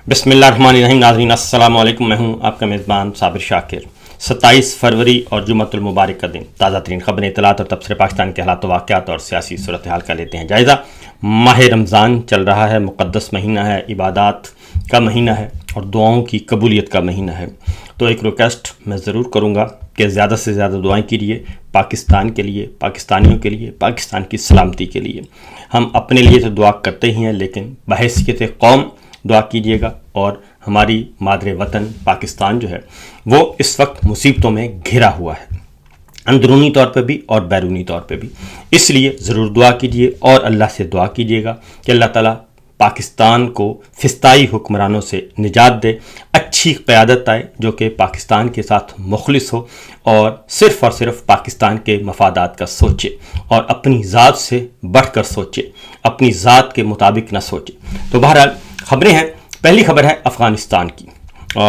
بسم اللہ الرحمن الرحیم. ناظرین السلام علیکم. میں ہوں آپ کا میزبان صابر شاکر. 27 فروری اور جمعۃ المبارک کا دن. تازہ ترین خبریں، اطلاعات اور تبصرے پاکستان کے حالات و واقعات اور سیاسی صورتحال کا لیتے ہیں جائزہ. ماہ رمضان چل رہا ہے، مقدس مہینہ ہے، عبادات کا مہینہ ہے اور دعاؤں کی قبولیت کا مہینہ ہے. تو ایک ریکویسٹ میں ضرور کروں گا کہ زیادہ سے زیادہ دعائیں کیجیے پاکستان کے لیے، پاکستانیوں کے لیے، پاکستان کی سلامتی کے لیے. ہم اپنے لیے تو دعا کرتے ہی ہیں، لیکن بحیثیت قوم دعا کیجیے گا. اور ہماری مادر وطن پاکستان جو ہے وہ اس وقت مصیبتوں میں گھرا ہوا ہے، اندرونی طور پہ بھی اور بیرونی طور پہ بھی. اس لیے ضرور دعا کیجیے اور اللہ سے دعا کیجیے گا کہ اللہ تعالیٰ پاکستان کو فسطائی حکمرانوں سے نجات دے، اچھی قیادت آئے جو کہ پاکستان کے ساتھ مخلص ہو اور صرف پاکستان کے مفادات کا سوچے اور اپنی ذات سے بڑھ کر سوچے، اپنی ذات کے مطابق نہ سوچے. تو بہرحال خبریں ہیں. پہلی خبر ہے افغانستان کی.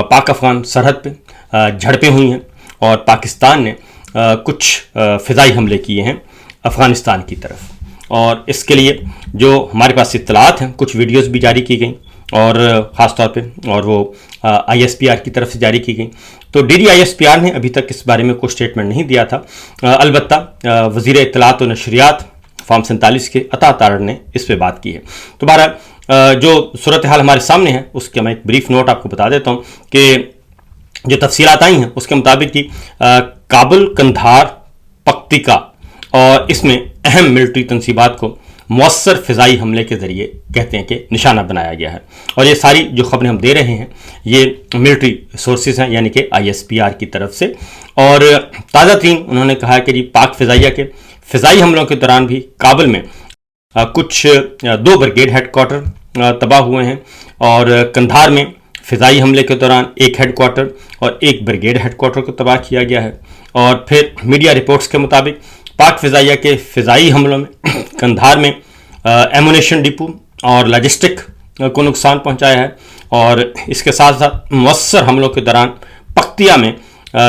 پاک افغان سرحد پہ جھڑپیں ہوئی ہیں اور پاکستان نے کچھ فضائی حملے کیے ہیں افغانستان کی طرف. اور اس کے لیے جو ہمارے پاس اطلاعات ہیں، کچھ ویڈیوز بھی جاری کی گئیں اور خاص طور پہ اور وہ ISPR کی طرف سے جاری کی گئیں. تو DD-ISPR نے ابھی تک اس بارے میں کوئی اسٹیٹمنٹ نہیں دیا تھا. البتہ وزیر اطلاعات و نشریات فارم 47 کے عطا تارڑ نے اس پہ بات کی ہے. تو بہرحال جو صورتحال ہمارے سامنے ہے اس کا میں ایک بریف نوٹ آپ کو بتا دیتا ہوں کہ جو تفصیلات آئی ہیں اس کے مطابق کہ کابل، قندھار، پکتیکا اور اس میں اہم ملٹری تنصیبات کو مؤثر فضائی حملے کے ذریعے کہتے ہیں کہ نشانہ بنایا گیا ہے. اور یہ ساری جو خبریں ہم دے رہے ہیں یہ ملٹری سورسز ہیں، یعنی کہ ISPR کی طرف سے. اور تازہ ترین انہوں نے کہا کہ پاک فضائیہ کے فضائی حملوں کے دوران بھی کابل میں کچھ 2 بریگیڈ ہیڈ کوارٹر تباہ ہوئے ہیں اور قندھار میں فضائی حملے کے دوران 1 ہیڈ کوارٹر اور 1 بریگیڈ ہیڈ کوارٹر کو تباہ کیا گیا ہے. اور پھر میڈیا رپورٹس کے مطابق پاک فضائیہ کے فضائی حملوں میں قندھار میں ایمونیشن ڈپو اور لاجسٹک کو نقصان پہنچایا ہے. اور اس کے ساتھ ساتھ مؤثر حملوں کے دوران پکتیا میں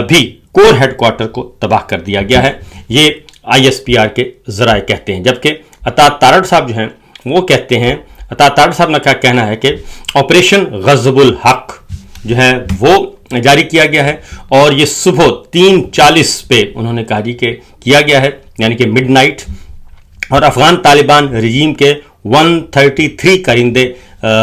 بھی کور ہیڈ کوارٹر کو تباہ کر دیا گیا ہے. یہ ISPR کے ذرائع کہتے ہیں. جبکہ عطا تارڑ صاحب جو ہیں وہ کہتے ہیں، عطا تارڑ صاحب کا کیا کہنا ہے کہ آپریشن غضب الحق جو ہے وہ جاری کیا گیا ہے اور یہ صبح 3:40 پہ انہوں نے کہا کہ کیا گیا ہے، یعنی کہ مڈ نائٹ. اور افغان طالبان رجیم کے 133 کارندے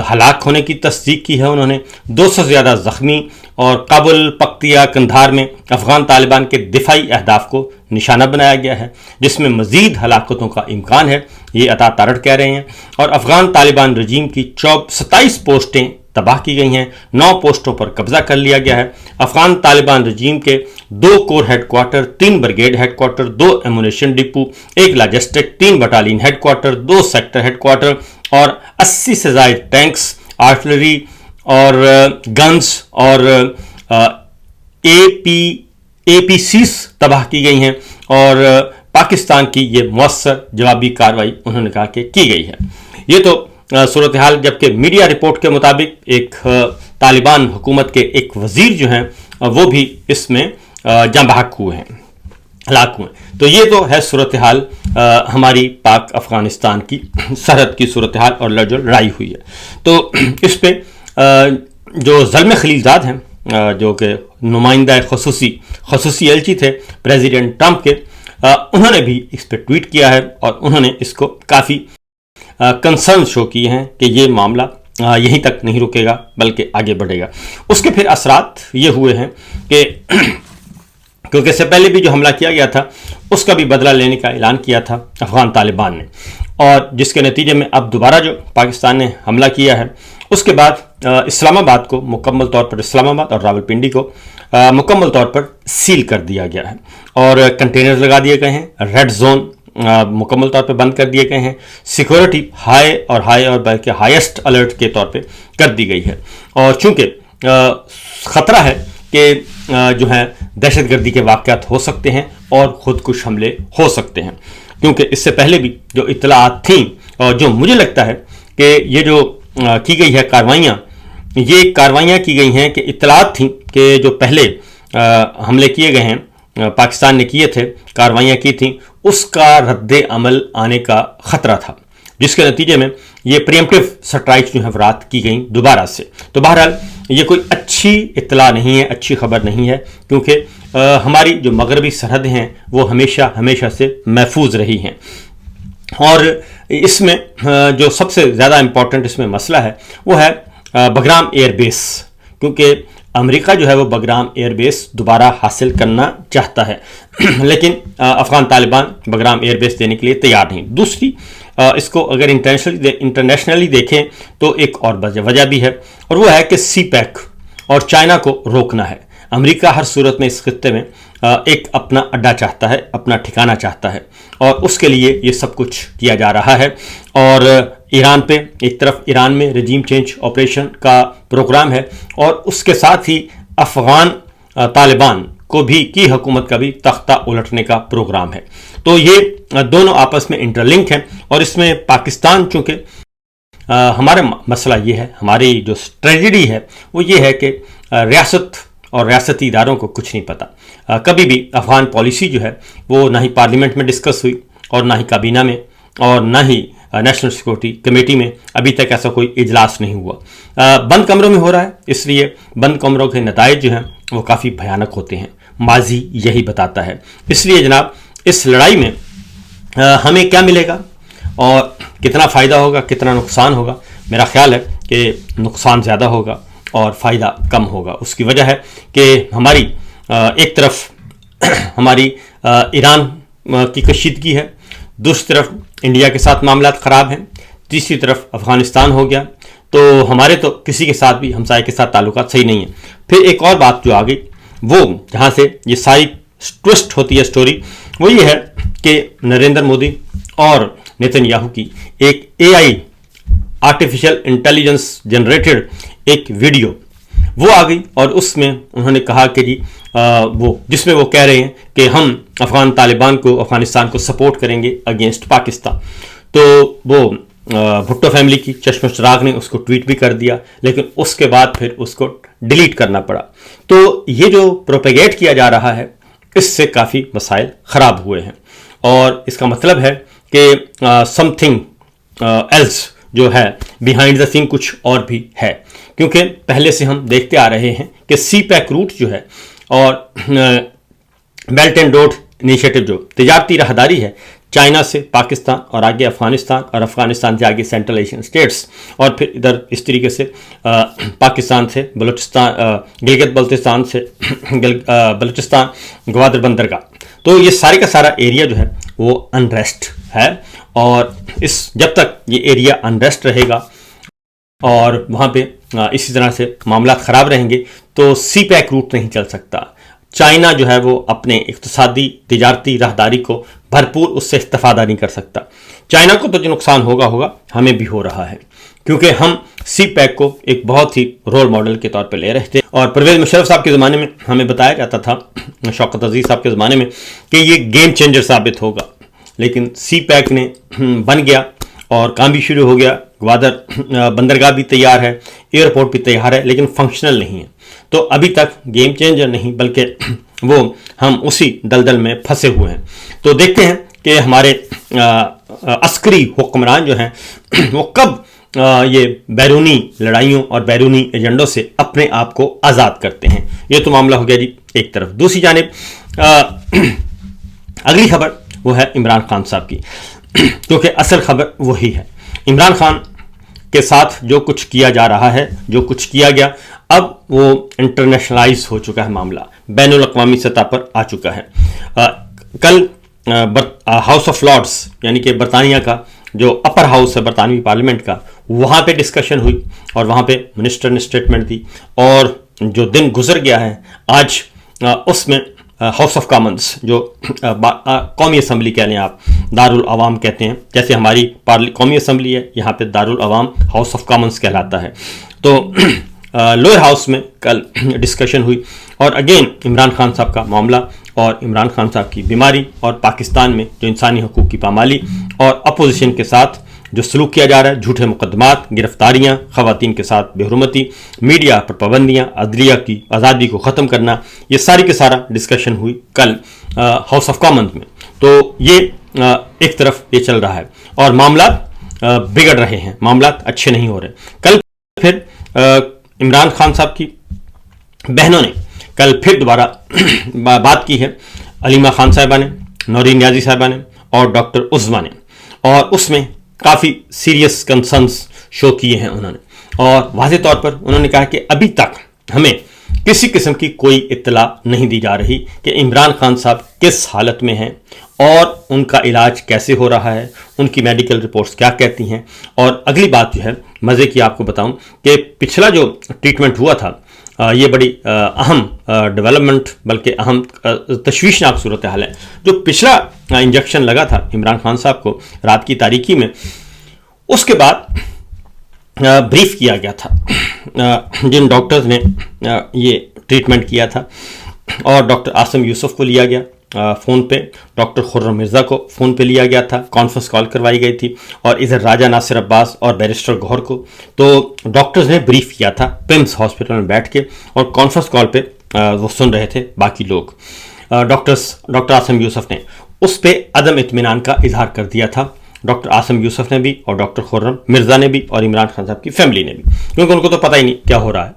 ہلاک ہونے کی تصدیق کی ہے انہوں نے. 200 سے زیادہ زخمی. اور کابل، پکتیا، قندھار میں افغان طالبان کے دفاعی اہداف کو نشانہ بنایا گیا ہے جس میں مزید ہلاکتوں کا امکان ہے، یہ عطا تارڑ کہہ رہے ہیں. اور افغان طالبان رجیم کی 27 پوسٹیں تباہ کی گئی ہیں، 9 پوسٹوں پر قبضہ کر لیا گیا ہے. افغان طالبان رجیم کے 2 corps head quarter, 3 brigade head quarter, 2 ammunition depot, 1 logistic, 3 battalion head quarter, 2 sector head quarter اور 80 سے زائد ٹینکس، آرٹلری اور گنز اور APCs تباہ کی گئی ہیں. اور پاکستان کی یہ مؤثر جوابی کارروائی انہوں نے کہا کہ کی گئی ہے. یہ تو صورتحال. جبکہ میڈیا رپورٹ کے مطابق ایک طالبان حکومت کے ایک وزیر جو ہیں وہ بھی اس میں جاں بحق ہوئے ہیں، ہلاک ہوئے ہیں. تو یہ تو ہے صورتحال ہماری پاک افغانستان کی سرحد کی صورتحال اور جو لڑائی ہوئی ہے. تو اس پہ جو زلمے خلیلزاد ہیں جو کہ نمائندہ خصوصی ایلچی تھے پریزیڈنٹ ٹرمپ کے، انہوں نے بھی اس پہ ٹویٹ کیا ہے اور انہوں نے اس کو کافی کنسرن شو کیے ہیں کہ یہ معاملہ یہیں تک نہیں رکے گا بلکہ آگے بڑھے گا. اس کے پھر اثرات یہ ہوئے ہیں کہ کیونکہ اس سے پہلے بھی جو حملہ کیا گیا تھا اس کا بھی بدلہ لینے کا اعلان کیا تھا افغان طالبان نے، اور جس کے نتیجے میں اب دوبارہ جو پاکستان نے حملہ کیا ہے اس کے بعد اسلام آباد کو مکمل طور پر، اسلام آباد اور راولپنڈی کو مکمل طور پر سیل کر دیا گیا ہے اور کنٹینر لگا دیے گئے ہیں. ریڈ زون مکمل طور پہ بند کر دیے گئے ہیں. سیکورٹی ہائی اور بلکہ ہائیسٹ الرٹ کے طور پہ کر دی گئی ہے. اور چونکہ خطرہ ہے کہ جو ہے دہشت گردی کے واقعات ہو سکتے ہیں اور خودکش حملے ہو سکتے ہیں، کیونکہ اس سے پہلے بھی جو اطلاعات تھیں اور جو مجھے لگتا ہے کہ یہ جو کی گئی ہے کارروائیاں کی گئی ہیں کہ اطلاعات تھیں کہ جو پہلے حملے کیے گئے ہیں پاکستان نے کیے تھے، کارروائیاں کی تھیں، اس کا رد عمل آنے کا خطرہ تھا. जिसके नतीजे में ये प्रीएम्प्टिव स्ट्राइक जो है रات की गई दोबारा से। तो बहरहाल ये कोई अच्छी इत्तला नहीं है, अच्छी खबर नहीं है, क्योंकि हमारी जो मगरबी सरहदें हैं वो हमेशा से महफूज रही हैं। और इसमें जो सबसे ज़्यादा इम्पॉर्टेंट इसमें मसला है वो है बगराम एयरबेस, क्योंकि अमेरिका जो है वो बगराम एयरबेस दोबारा हासिल करना चाहता है लेकिन अफ़गान तालिबान बगराम एयरबेस देने के लिए तैयार नहीं। दूसरी इसको अगर इंटरनेशनली देखें तो एक और वजह भी है, और वो है कि सी पैक और चाइना को रोकना है। अमेरिका हर सूरत में इस खित्ते में एक अपना अड्डा चाहता है, अपना ठिकाना चाहता है, और उसके लिए ये सब कुछ किया जा रहा है। और ईरान पे एक तरफ ईरान में रजीम चेंज ऑपरेशन का प्रोग्राम है, और उसके साथ ही अफ़गान तालिबान को भी की हुकूमत का भी तख्ता उलटने का प्रोग्राम है। तो ये दोनों आपस में इंटरलिंक हैं, और इसमें पाकिस्तान चूँकि हमारा मसला ये है, हमारी जो ट्रेजेडी है वो ये है कि रियासत और रियासती इदारों को कुछ नहीं पता। कभी भी अफ़गान पॉलिसी जो है वो ना ही पार्लियामेंट में डिस्कस हुई, और ना ही काबीना में, और ना ही नेशनल सिक्योरिटी कमेटी में अभी तक ऐसा कोई इजलास नहीं हुआ। बंद कमरों में हो रहा है, इसलिए बंद कमरों के नताइज जो हैं वो काफ़ी भयानक होते हैं। माजी यही बताता है। इसलिए जनाब इस लड़ाई में हमें क्या मिलेगा और कितना फ़ायदा होगा, कितना नुकसान होगा, मेरा ख्याल है कि नुकसान ज़्यादा होगा और फ़ायदा कम होगा। उसकी वजह है कि हमारी एक तरफ हमारी ईरान की कशीदगी है, दूसरी तरफ इंडिया के साथ मामलात ख़राब हैं, तीसरी तरफ अफ़गानिस्तान हो गया। तो हमारे तो किसी के साथ भी, हमसाये के साथ ताल्लुकात सही नहीं है। फिर एक और बात जो आ गई वो जहाँ से ये सारी ट्विस्ट होती है स्टोरी, वो ये है कि नरेंद्र मोदी और नेतन्याहू की एक AI आर्टिफिशियल इंटेलिजेंस जनरेटेड एक वीडियो वो आ गई, और उसमें उन्होंने कहा कि जी वो जिसमें वो कह रहे हैं कि हम अफ़गान तालिबान को, अफ़गानिस्तान को सपोर्ट करेंगे अगेंस्ट पाकिस्तान। तो वो भुट्टो फैमिली की चश्म चिराग ने उसको ट्वीट भी कर दिया, लेकिन उसके बाद फिर उसको डिलीट करना पड़ा। तो ये जो प्रोपेगेट किया जा रहा है इससे काफ़ी मसाइल ख़राब हुए हैं, और इसका मतलब है कि समथिंग एल्स जो है बिहाइंड द सीन कुछ और भी है, क्योंकि पहले से हम देखते आ रहे हैं कि सी पैक रूट जो है और बेल्ट एंड रोड इनिशिएटिव जो तिजारती राहदारी है चाइना से पाकिस्तान और आगे अफ़गानिस्तान, और अफ़गानिस्तान से आगे सेंट्रल एशियन स्टेट्स, और फिर इधर इस तरीके से पाकिस्तान से बलूचिस्तान, गिलगित बल्तिस्तान से बलूचिस्तान, ग्वादर बंदरगाह। तो ये सारे का सारा एरिया जो है वो अनरेस्ट है, और जब तक ये एरिया अनरेस्ट रहेगा और वहाँ पे इसी तरह से मामलात ख़राब रहेंगे तो सी पैक रूट नहीं चल सकता। चाइना जो है वो अपने इक़्तिसादी तिजारती राहदारी को भरपूर उससे इस्तेफादा नहीं कर सकता। चाइना को तो जो नुकसान होगा हमें भी हो रहा है, क्योंकि हम सी पैक को एक बहुत ही रोल मॉडल के तौर पे ले रहे थे, और परवेज़ मुशर्रफ साहब के ज़माने में हमें बताया जाता था, शौकत अजीज़ साहब के ज़माने में, कि ये गेम चेंजर साबित होगा। लेकिन सी पैक ने बन गया और काम भी शुरू हो गया। ग्वादर बंदरगाह भी तैयार है, एयरपोर्ट भी तैयार है, लेकिन फंक्शनल नहीं है। तो अभी तक गेम चेंजर नहीं, बल्कि वो हम उसी दलदल में फंसे हुए हैं। तो देखते हैं कि हमारे अस्करी हुक्मरान जो हैं वो कब ये बैरूनी लड़ाइयों और बैरूनी एजेंडों से अपने आप को आज़ाद करते हैं। ये तो मामला हो गया जी एक तरफ। दूसरी जानिब अगली खबर वो है इमरान खान साहब की, क्योंकि असल खबर वही है। इमरान खान के साथ जो कुछ किया जा रहा है, जो कुछ किया गया, अब वो इंटरनेशनलाइज हो चुका है, मामला बैनुल अक़वामी सतह पर आ चुका है। कल हाउस ऑफ लॉर्ड्स यानी कि बरतानिया का जो अपर हाउस है बरतानवी पार्लियामेंट का, वहाँ पे डिस्कशन हुई और वहाँ पे मिनिस्टर ने स्टेटमेंट दी, और जो दिन गुजर गया है आज उसमें हाउस ऑफ कॉमन्स जो कौमी असम्बली कह लें आप, दारुल अवाम कहते हैं, जैसे हमारी कौमी असम्बली है, यहाँ पे दारुल अवाम हाउस ऑफ कॉमन्स कहलाता है। तो लोअर हाउस में कल डिस्कशन हुई, और अगेन इमरान खान साहब का मामला और इमरान खान साहब की बीमारी, और पाकिस्तान में जो इंसानी हकूक़ की पामाली और अपोजिशन के साथ जो सलूक किया जा रहा है, झूठे मुकदमात, गिरफ्तारियाँ, ख़वातीन के साथ बेहुरमती, मीडिया पर पाबंदियाँ, अदलिया की आज़ादी को ख़त्म करना, ये सारी के सारा डिस्कशन हुई कल हाउस ऑफ कॉमन्स में। तो ये एक तरफ ये चल रहा है, और मामला बिगड़ रहे हैं, मामलात अच्छे नहीं हो रहे। कल फिर इमरान खान साहब की बहनों ने कल फिर दोबारा बात की है, अलीमा खान साहिबा ने, नौरीन नियाजी साहिबा ने और डॉक्टर उज़्मा ने, और उसमें काफ़ी सीरियस कंसर्न्स शो किए हैं उन्होंने, और वाज़ेह तौर पर उन्होंने कहा कि अभी तक हमें किसी किस्म की कोई इत्तला नहीं दी जा रही कि इमरान खान साहब किस हालत में हैं और उनका इलाज कैसे हो रहा है, उनकी मेडिकल रिपोर्ट्स क्या कहती हैं। और अगली बात जो है मज़े की आपको बताऊं कि पिछला जो ट्रीटमेंट हुआ था, ये बड़ी अहम डेवलपमेंट, बल्कि अहम तशवीशनाक सूरत हाल है। जो पिछला इंजेक्शन लगा था इमरान खान साहब को रात की तारीकी में, उसके बाद ब्रीफ किया गया था जिन डॉक्टर्स ने ये ट्रीटमेंट किया था, और डॉक्टर आसिम यूसुफ को लिया गया फ़ोन पे, डॉक्टर खुर्रम मिर्ज़ा को फ़ोन पे लिया गया था, कॉन्फ्रेंस कॉल करवाई गई थी, और इधर राजा नासिर अब्बास और बैरिस्टर गौहर को तो डॉक्टर्स ने ब्रीफ किया था पिम्स हॉस्पिटल में बैठ के, और कॉन्फ्रेंस कॉल पे वो सुन रहे थे बाकी लोग। डॉक्टर आसिम यूसुफ ने उस पर अदम इत्मीनान का इजहार कर दिया था, डॉक्टर आसिम यूसुफ ने भी और डॉक्टर खुर्रम मिर्ज़ा ने भी और इमरान खान साहब की फैमिली ने भी, क्योंकि उनको तो पता ही नहीं क्या हो रहा है।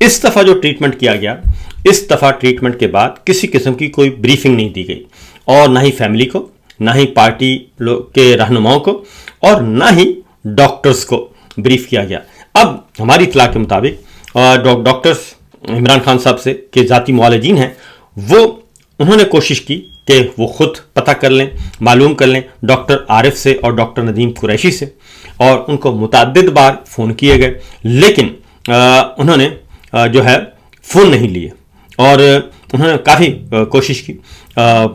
इस दफ़ा जो ट्रीटमेंट किया गया, इस दफ़ा ट्रीटमेंट के बाद किसी किस्म की कोई ब्रीफिंग नहीं दी गई, और ना ही फैमिली को, ना ही पार्टी के रहनुमाओं को, और ना ही डॉक्टर्स को ब्रीफ किया गया। अब हमारी इत्तला के मुताबिक डॉक्टर्स इमरान खान साहब से के ज़ाती मुआलिजीन हैं, वो उन्होंने कोशिश की कि वो खुद पता कर लें, मालूम कर लें डॉक्टर आरिफ से और डॉक्टर नदीम कुरैशी से, और उनको मुतअद्दिद बार फ़ोन किए गए, लेकिन उन्होंने जो है फ़ोन नहीं लिए, और उन्होंने काफ़ी कोशिश की,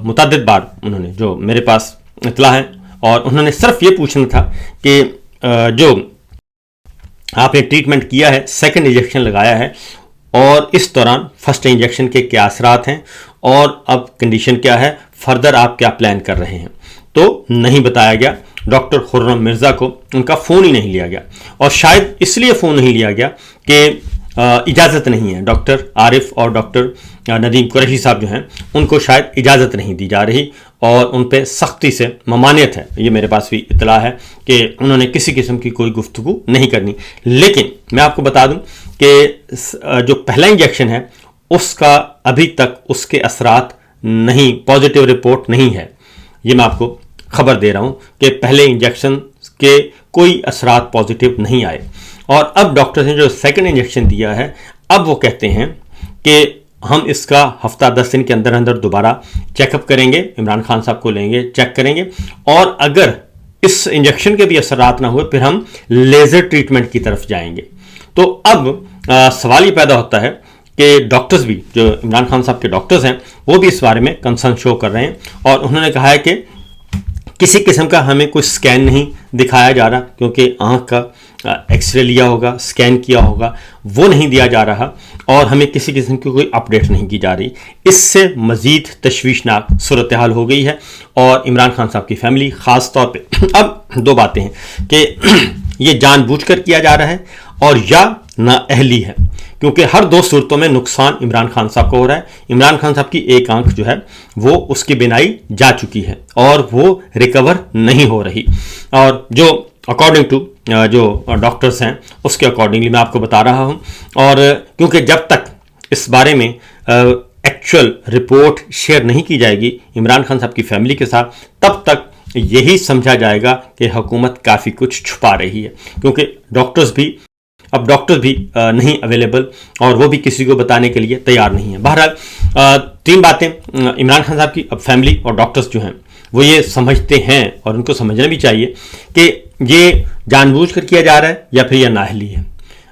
मुतअद्दिद बार उन्होंने, जो मेरे पास इत्तला है, और उन्होंने सिर्फ ये पूछना था कि जो आपने ट्रीटमेंट किया है, सेकंड इंजेक्शन लगाया है, और इस दौरान फर्स्ट इंजेक्शन के क्या असरात हैं, और अब कंडीशन क्या है, फर्दर आप क्या प्लान कर रहे हैं। तो नहीं बताया गया। डॉक्टर खुर्रम मिर्ज़ा को उनका फ़ोन ही नहीं लिया गया, और शायद इसलिए फ़ोन नहीं लिया गया कि इजाज़त नहीं है। डॉक्टर आरिफ और डॉक्टर नदीम कुरैशी साहब जो हैं, उनको शायद इजाज़त नहीं दी जा रही, और उन पर सख्ती से ममानियत है। ये मेरे पास भी इत्तला है कि उन्होंने किसी किस्म की कोई गुफ्तगू नहीं करनी। लेकिन मैं आपको बता दूं कि जो पहला इंजेक्शन है, उसका अभी तक उसके असरात नहीं, पॉजिटिव रिपोर्ट नहीं है। ये मैं आपको खबर दे रहा हूँ कि पहले इंजेक्शन के कोई असरात पॉजिटिव नहीं आए, और अब डॉक्टर्स ने जो सेकंड इंजेक्शन दिया है, अब वो कहते हैं कि हम इसका हफ्ता 10 दिन के अंदर अंदर दोबारा चेकअप करेंगे, इमरान खान साहब को लेंगे, चेक करेंगे, और अगर इस इंजेक्शन के भी असरात ना हुए, फिर हम लेज़र ट्रीटमेंट की तरफ जाएंगे। तो अब सवाल ये पैदा होता है कि डॉक्टर्स भी, जो इमरान खान साहब के डॉक्टर्स हैं, वो भी इस बारे में कंसर्न शो कर रहे हैं, और उन्होंने कहा है कि किसी किस्म का हमें कोई स्कैन नहीं दिखाया जा रहा, क्योंकि आँख का एक्सरे लिया होगा, स्कैन किया होगा, वो नहीं दिया जा रहा, और हमें किसी किस्म की कोई अपडेट नहीं की जा रही। इससे मज़ीद तशवीशनाक सूरत हाल हो गई है, और इमरान खान साहब की फैमिली ख़ास तौर पे, अब दो बातें हैं कि ये जानबूझकर किया जा रहा है और या नाअहली है, क्योंकि हर दो सूरतों में नुकसान इमरान खान साहब को हो रहा है। इमरान खान साहब की एक आंख जो है वो उसकी बिनाई जा चुकी है, और वो रिकवर नहीं हो रही, और जो अकॉर्डिंग टू जो डॉक्टर्स हैं उसके अकॉर्डिंगली मैं आपको बता रहा हूँ। और क्योंकि जब तक इस बारे में एक्चुअल रिपोर्ट शेयर नहीं की जाएगी इमरान खान साहब की फैमिली के साथ, तब तक यही समझा जाएगा कि हुकूमत काफ़ी कुछ छुपा रही है, क्योंकि डॉक्टर्स भी नहीं अवेलेबल, और वो भी किसी को बताने के लिए तैयार नहीं है। बहरहाल तीन बातें इमरान खान साहब की अब फैमिली और डॉक्टर्स जो हैं वो ये समझते हैं, और उनको समझना भी चाहिए कि ये जानबूझकर किया जा रहा है या फिर यह नाअहली है।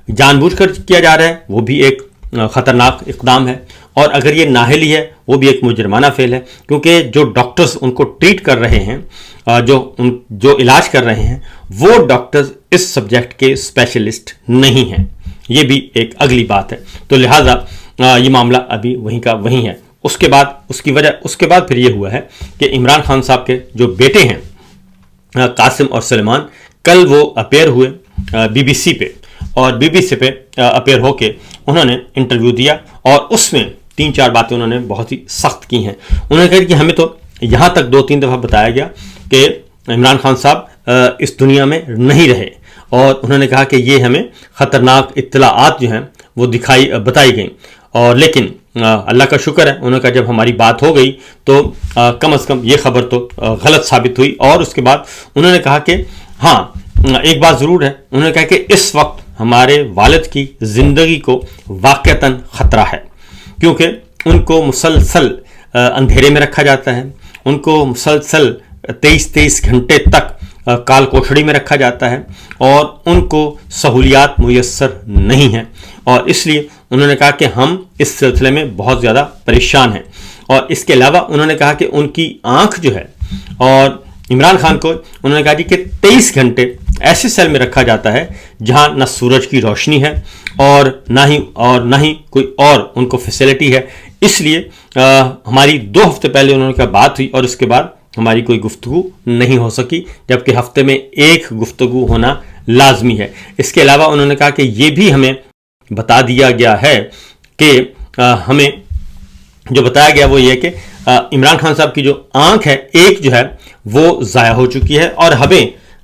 जानबूझकर किया जा रहा है वो भी एक ख़तरनाक इक़दाम है, और अगर ये नाअहली है वो भी एक मुजरमाना फेल है, क्योंकि जो डॉक्टर्स उनको ट्रीट कर रहे हैं, जो इलाज कर रहे हैं, वो डॉक्टर्स इस सब्जेक्ट के स्पेशलिस्ट नहीं हैं। ये भी एक अगली बात है। तो लिहाजा ये मामला अभी वहीं का वहीं है। उसके बाद फिर ये हुआ है कि इमरान खान साहब के जो बेटे हैं कासिम और सलमान, कल वो अपेयर हुए BBC पे, और BBC पे अपेयर होके उन्होंने इंटरव्यू दिया, और उसमें 3-4 बातें उन्होंने बहुत ही सख्त की हैं। उन्होंने कहा कि हमें तो यहाँ तक 2-3 दफ़ा बताया गया कि इमरान खान साहब اس دنیا میں نہیں رہے، اور انہوں نے کہا کہ یہ ہمیں خطرناک اطلاعات جو ہیں وہ بتائی گئیں، اور لیکن اللہ کا شکر ہے، انہوں نے کہا جب ہماری بات ہو گئی تو کم از کم یہ خبر تو غلط ثابت ہوئی۔ اور اس کے بعد انہوں نے کہا کہ ہاں ایک بات ضرور ہے، انہوں نے کہا کہ اس وقت ہمارے والد کی زندگی کو واقعتاً خطرہ ہے، کیونکہ ان کو مسلسل اندھیرے میں رکھا جاتا ہے، ان کو مسلسل 23 گھنٹے تک کال کوٹھڑی میں رکھا جاتا ہے، اور ان کو سہولیات میسر نہیں ہیں، اور اس لیے انہوں نے کہا کہ ہم اس سلسلے میں بہت زیادہ پریشان ہیں۔ اور اس کے علاوہ انہوں نے کہا کہ ان کی آنکھ جو ہے، اور عمران خان کو انہوں نے کہا جی کہ 23 گھنٹے ایسے سیل میں رکھا جاتا ہے جہاں نہ سورج کی روشنی ہے اور نہ ہی کوئی اور ان کو فیسلٹی ہے۔ اس لیے ہماری 2 ہفتے پہلے انہوں نے کہا بات ہوئی، اور اس کے بعد ہماری کوئی گفتگو نہیں ہو سکی، جبکہ ہفتے میں 1 گفتگو ہونا لازمی ہے۔ اس کے علاوہ انہوں نے کہا کہ یہ بھی ہمیں بتا دیا گیا ہے کہ ہمیں جو بتایا گیا وہ یہ کہ عمران خان صاحب کی جو آنکھ ہے ایک جو ہے وہ ضائع ہو چکی ہے، اور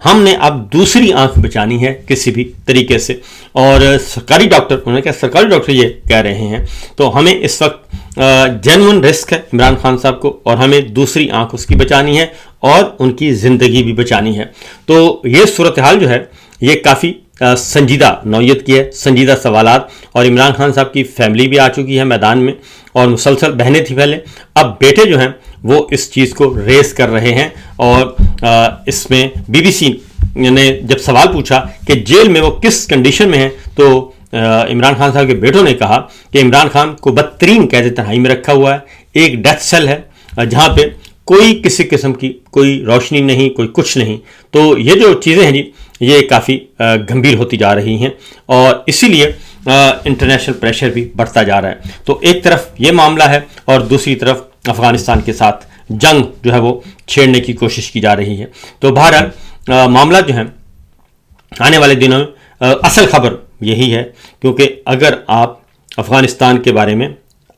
ہم نے اب دوسری آنکھ بچانی ہے کسی بھی طریقے سے، اور سرکاری ڈاکٹر انہوں نے کہا سرکاری ڈاکٹر یہ کہہ رہے ہیں، تو ہمیں اس وقت جینون رسک ہے عمران خان صاحب کو، اور ہمیں دوسری آنکھ اس کی بچانی ہے اور ان کی زندگی بھی بچانی ہے۔ تو یہ صورتحال جو ہے یہ کافی سنجیدہ نوعیت کی ہے، سنجیدہ سوالات، اور عمران خان صاحب کی فیملی بھی آ چکی ہے میدان میں، اور مسلسل بہنیں تھیں پہلے، اب بیٹے جو ہیں وہ اس چیز کو ریز کر رہے ہیں۔ اور اس میں BBC نے جب سوال پوچھا کہ جیل میں وہ کس کنڈیشن میں ہیں، تو عمران خان صاحب کے بیٹوں نے کہا کہ عمران خان کو بدترین قید تنہائی میں رکھا ہوا ہے، ایک ڈیتھ سیل ہے جہاں پہ کوئی کسی قسم کی کوئی روشنی نہیں، کوئی کچھ نہیں۔ تو یہ جو چیزیں ہیں جی یہ کافی گمبھیر ہوتی جا رہی ہیں، اور اسی لیے انٹرنیشنل پریشر بھی بڑھتا جا رہا ہے۔ تو ایک طرف یہ معاملہ ہے، اور دوسری طرف افغانستان کے ساتھ جنگ جو ہے وہ چھیڑنے کی کوشش کی جا رہی ہے۔ تو بہرحال معاملہ جو ہے آنے والے دنوں میں اصل خبر یہی ہے، کیونکہ اگر آپ افغانستان کے بارے میں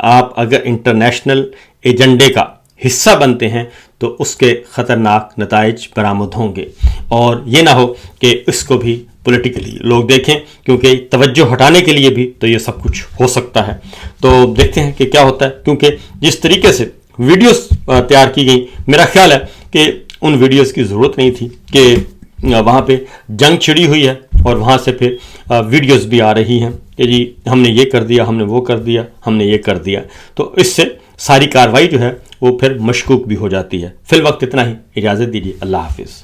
اگر انٹرنیشنل ایجنڈے کا حصہ بنتے ہیں تو اس کے خطرناک نتائج برآمد ہوں گے، اور یہ نہ ہو کہ اس کو بھی پولیٹیکلی لوگ دیکھیں، کیونکہ توجہ ہٹانے کے لیے بھی تو یہ سب کچھ ہو سکتا ہے۔ تو دیکھتے ہیں کہ کیا ہوتا ہے، کیونکہ جس طریقے سے ویڈیوز تیار کی گئی، میرا خیال ہے کہ ان ویڈیوز کی ضرورت نہیں تھی کہ وہاں پہ جنگ چھڑی ہوئی ہے اور وہاں سے پھر ویڈیوز بھی آ رہی ہیں کہ جی ہم نے یہ کر دیا، ہم نے وہ کر دیا، ہم نے یہ کر دیا، تو اس سے ساری کارروائی جو ہے وہ پھر مشکوک بھی ہو جاتی ہے۔ فی الوقت اتنا ہی، اجازت دیجیے، اللہ حافظ۔